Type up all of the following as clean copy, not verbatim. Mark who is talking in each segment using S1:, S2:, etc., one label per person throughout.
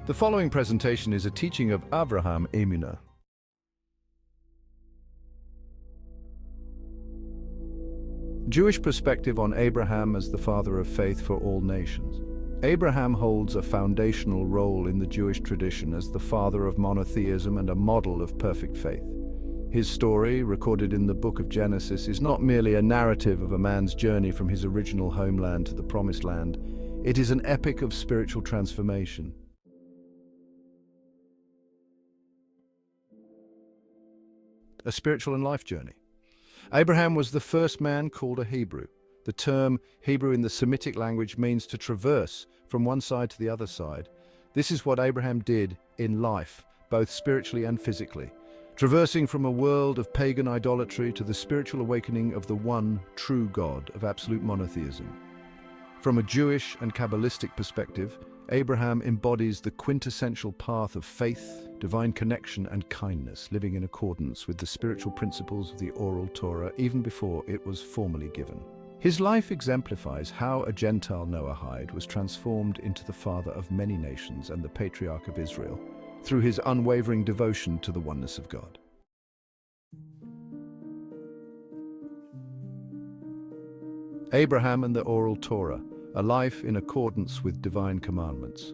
S1: The following presentation is a teaching of Avraham Emunah. Jewish perspective on Abraham as the father of faith for all nations. Abraham holds a foundational role in the Jewish tradition as the father of monotheism and a model of perfect faith. His story, recorded in the book of Genesis, is not merely a narrative of a man's journey from his original homeland to the Promised Land. It is an epic of spiritual transformation. A spiritual and life journey. Abraham was the first man called a Hebrew. The term Hebrew in the Semitic language means to traverse from one side to the other side. This is what Abraham did in life, both spiritually and physically, traversing from a world of pagan idolatry to the spiritual awakening of the one true God of absolute monotheism. From a Jewish and Kabbalistic perspective, Abraham embodies the quintessential path of faith, divine connection and kindness, living in accordance with the spiritual principles of the oral Torah even before it was formally given. His life exemplifies how a gentile Noahide was transformed into the father of many nations and the patriarch of Israel through his unwavering devotion to the oneness of God. Abraham and the oral Torah, a life in accordance with divine commandments.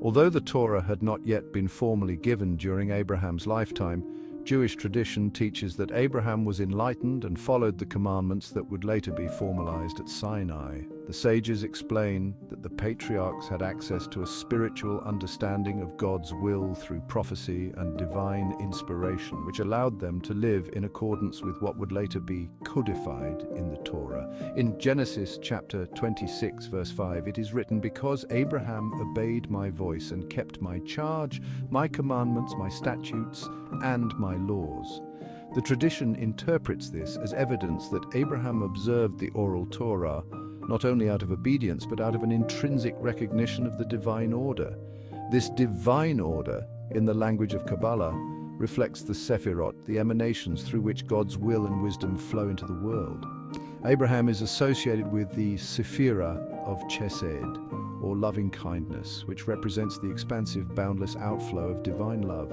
S1: Although the Torah had not yet been formally given during Abraham's lifetime, Jewish tradition teaches that Abraham was enlightened and followed the commandments that would later be formalized at Sinai. The sages explain that the patriarchs had access to a spiritual understanding of God's will through prophecy and divine inspiration, which allowed them to live in accordance with what would later be codified in the Torah. In Genesis chapter 26, verse 5, it is written, "Because Abraham obeyed my voice and kept my charge, my commandments, my statutes, and my laws." The tradition interprets this as evidence that Abraham observed the oral Torah not only out of obedience but out of an intrinsic recognition of the divine order. This divine order, in the language of Kabbalah, reflects the Sephirot, the emanations through which God's will and wisdom flow into the world. Abraham is associated with the Sephirah of Chesed, or loving kindness, which represents the expansive, boundless outflow of divine love.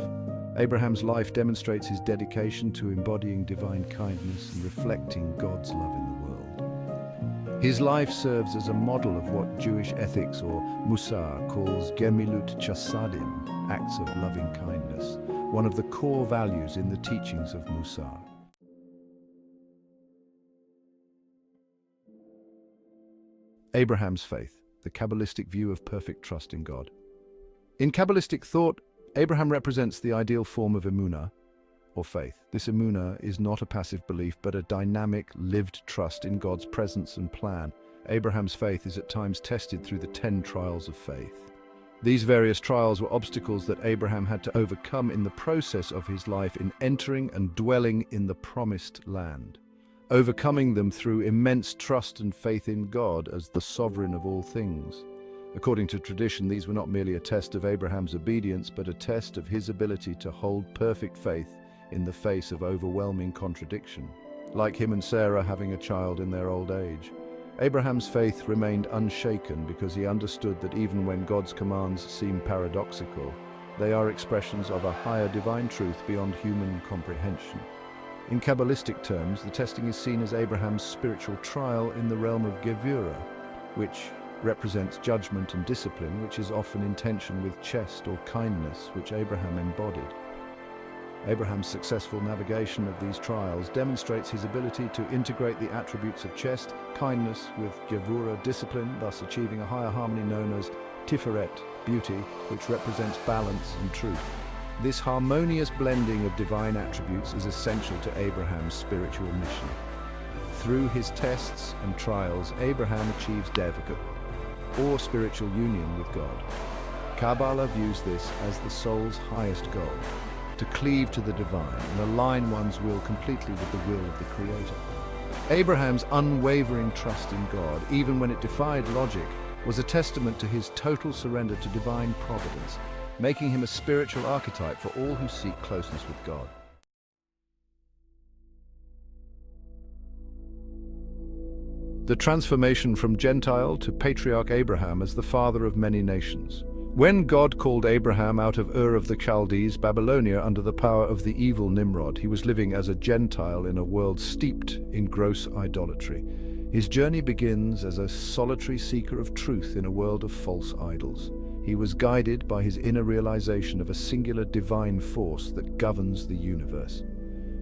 S1: Abraham's life demonstrates his dedication to embodying divine kindness and reflecting God's love in the world. His life serves as a model of what Jewish ethics, or Musar, calls Gemilut Chasadim, acts of loving kindness, one of the core values in the teachings of Musar. Abraham's faith, the Kabbalistic view of perfect trust in God. In Kabbalistic thought, Abraham represents the ideal form of emunah, or faith. This emunah is not a passive belief, but a dynamic, lived trust in God's presence and plan. Abraham's faith is at times tested through the 10 trials of faith. These various trials were obstacles that Abraham had to overcome in the process of his life in entering and dwelling in the promised land, overcoming them through immense trust and faith in God as the sovereign of all things. According to tradition, these were not merely a test of Abraham's obedience, but a test of his ability to hold perfect faith in the face of overwhelming contradiction. Like him and Sarah having a child in their old age, Abraham's faith remained unshaken because he understood that even when God's commands seem paradoxical, they are expressions of a higher divine truth beyond human comprehension. In Kabbalistic terms, the testing is seen as Abraham's spiritual trial in the realm of Gevurah, which represents judgment and discipline, which is often in tension with chesed, or kindness, which Abraham embodied. Abraham's successful navigation of these trials demonstrates his ability to integrate the attributes of chesed, kindness, with Gevurah, discipline, thus achieving a higher harmony known as Tiferet, beauty, which represents balance and truth. This harmonious blending of divine attributes is essential to Abraham's spiritual mission. Through his tests and trials, Abraham achieves Devakut, or spiritual union with God. Kabbalah views this as the soul's highest goal, to cleave to the divine and align one's will completely with the will of the Creator. Abraham's unwavering trust in God, even when it defied logic, was a testament to his total surrender to divine providence, making him a spiritual archetype for all who seek closeness with God. The transformation from Gentile to patriarch Abraham as the father of many nations. When God called Abraham out of Ur of the Chaldees, Babylonia, under the power of the evil Nimrod, he was living as a Gentile in a world steeped in gross idolatry. His journey begins as a solitary seeker of truth in a world of false idols. He was guided by his inner realization of a singular divine force that governs the universe.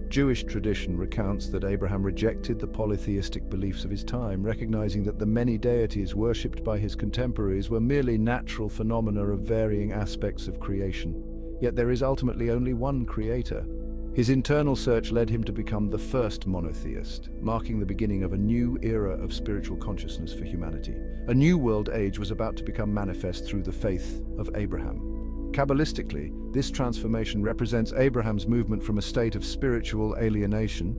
S1: Jewish tradition recounts that Abraham rejected the polytheistic beliefs of his time, recognizing that the many deities worshipped by his contemporaries were merely natural phenomena of varying aspects of creation. Yet there is ultimately only one creator. His internal search led him to become the first monotheist, marking the beginning of a new era of spiritual consciousness for humanity. A new world age was about to become manifest through the faith of Abraham. Kabbalistically, this transformation represents Abraham's movement from a state of spiritual alienation,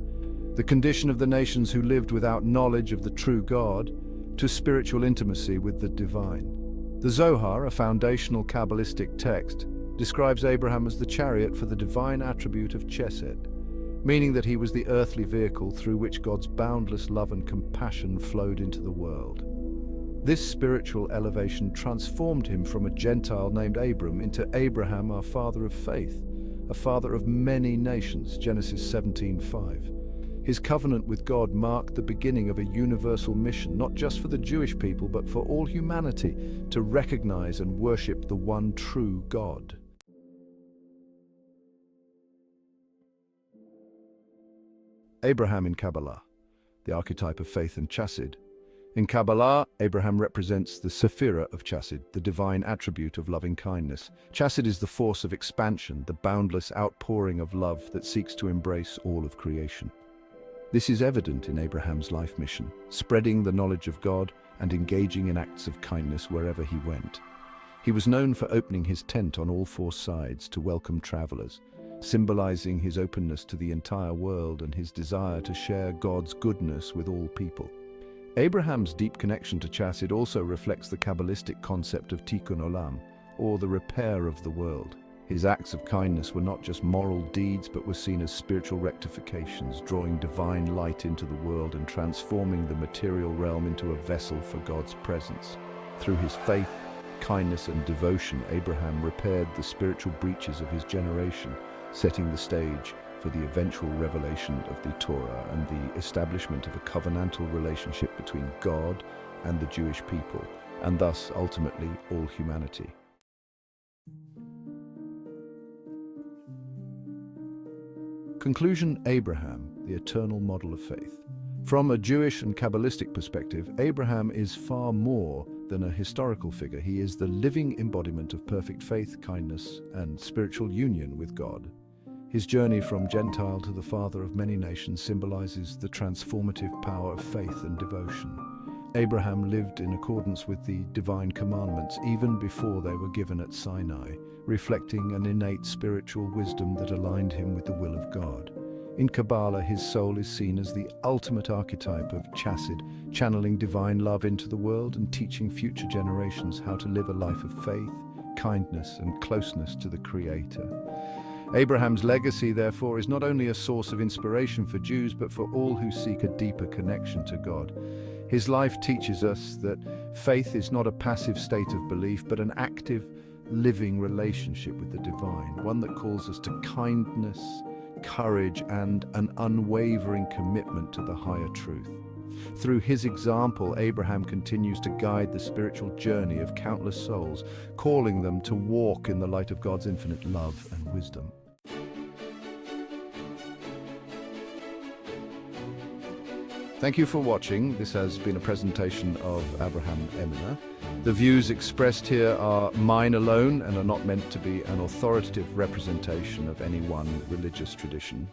S1: the condition of the nations who lived without knowledge of the true God, to spiritual intimacy with the divine. The Zohar, a foundational Kabbalistic text, describes Abraham as the chariot for the divine attribute of Chesed, meaning that he was the earthly vehicle through which God's boundless love and compassion flowed into the world. This spiritual elevation transformed him from a Gentile named Abram into Abraham, our father of faith, a father of many nations, Genesis 17:5. His covenant with God marked the beginning of a universal mission, not just for the Jewish people, but for all humanity, to recognize and worship the one true God. Abraham in Kabbalah, the archetype of faith and Chesed. In Kabbalah, Abraham represents the sephira of Chesed, the divine attribute of loving kindness. Chesed is the force of expansion, the boundless outpouring of love that seeks to embrace all of creation. This is evident in Abraham's life mission, spreading the knowledge of God and engaging in acts of kindness wherever he went. He was known for opening his tent on all four sides to welcome travelers, symbolizing his openness to the entire world and his desire to share God's goodness with all people. Abraham's deep connection to Chesed also reflects the Kabbalistic concept of tikkun olam, or the repair of the world. His acts of kindness were not just moral deeds, but were seen as spiritual rectifications, drawing divine light into the world and transforming the material realm into a vessel for God's presence. Through his faith, kindness, and devotion, Abraham repaired the spiritual breaches of his generation, setting the stage for the eventual revelation of the Torah and the establishment of a covenantal relationship between God and the Jewish people, and thus ultimately all humanity. Conclusion: Abraham, the eternal model of faith. From a Jewish and Kabbalistic perspective, Abraham is far more than a historical figure. He is the living embodiment of perfect faith, kindness, and spiritual union with God. His journey from Gentile to the father of many nations symbolizes the transformative power of faith and devotion. Abraham lived in accordance with the divine commandments even before they were given at Sinai, reflecting an innate spiritual wisdom that aligned him with the will of God. In Kabbalah, his soul is seen as the ultimate archetype of Chesed, channeling divine love into the world and teaching future generations how to live a life of faith, kindness, and closeness to the Creator. Abraham's legacy, therefore, is not only a source of inspiration for Jews, but for all who seek a deeper connection to God. His life teaches us that faith is not a passive state of belief, but an active, living relationship with the divine, one that calls us to kindness, courage, and an unwavering commitment to the higher truth. Through his example, Abraham continues to guide the spiritual journey of countless souls, calling them to walk in the light of God's infinite love and wisdom. Thank you for watching. This has been a presentation of Abraham Emina. The views expressed here are mine alone and are not meant to be an authoritative representation of any one religious tradition.